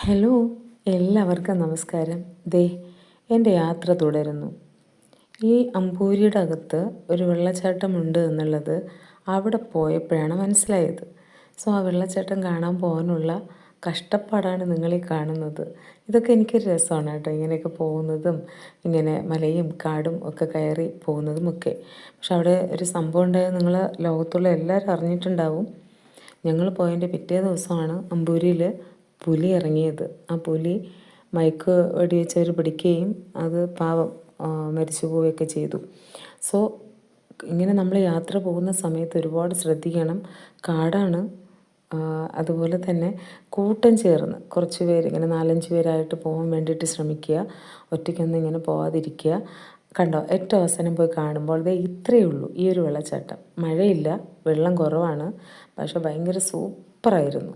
Hello, എല്ലാവർക്കും നമസ്കാരം. ദേ എൻ്റെ യാത്ര തുടരുന്നു. ഈ അമ്പൂരിയുടെ അകത്ത് ഒരു വെള്ളച്ചാട്ടമുണ്ട് എന്നുള്ളത് അവിടെ പോയപ്പോഴാണ് മനസ്സിലായത്. ആ വെള്ളച്ചാട്ടം കാണാൻ പോകാനുള്ള കഷ്ടപ്പാടാണ് നിങ്ങളീ കാണുന്നത്. ഇതൊക്കെ എനിക്കൊരു രസമാണ് കേട്ടോ, ഇങ്ങനെയൊക്കെ പോകുന്നതും ഇങ്ങനെ മലയും കാടും ഒക്കെ കയറി പോകുന്നതുമൊക്കെ. പക്ഷെ അവിടെ ഒരു സംഭവം ഉണ്ടായത് നിങ്ങൾ ലോകത്തുള്ള എല്ലാവരും അറിഞ്ഞിട്ടുണ്ടാവും. ഞങ്ങൾ പോയതിൻ്റെ പിറ്റേ ദിവസമാണ് അമ്പൂരിയിൽ പുലി ഇറങ്ങിയത്. ആ പുലി മയക്ക് വെടിവെച്ചവർ പിടിക്കുകയും അത് പാവം മരിച്ചു പോവുകയൊക്കെ ചെയ്തു. സോ ഇങ്ങനെ നമ്മൾ യാത്ര പോകുന്ന സമയത്ത് ഒരുപാട് ശ്രദ്ധിക്കണം. കാടാണ്. അതുപോലെ തന്നെ കൂട്ടം ചേർന്ന് കുറച്ച് പേര് ഇങ്ങനെ 4-5 പേരായിട്ട് പോകാൻ വേണ്ടിയിട്ട് ശ്രമിക്കുക. ഒറ്റയ്ക്കൊന്നും ഇങ്ങനെ പോകാതിരിക്കുക. കണ്ടോ, ഏറ്റവും അവസാനം പോയി കാണുമ്പോൾ ദേ ഇത്രയേ ഉള്ളൂ ഈ ഒരു വെള്ളച്ചാട്ടം. മഴയില്ല, വെള്ളം കുറവാണ്, പക്ഷെ ഭയങ്കര സൂപ്പറായിരുന്നു.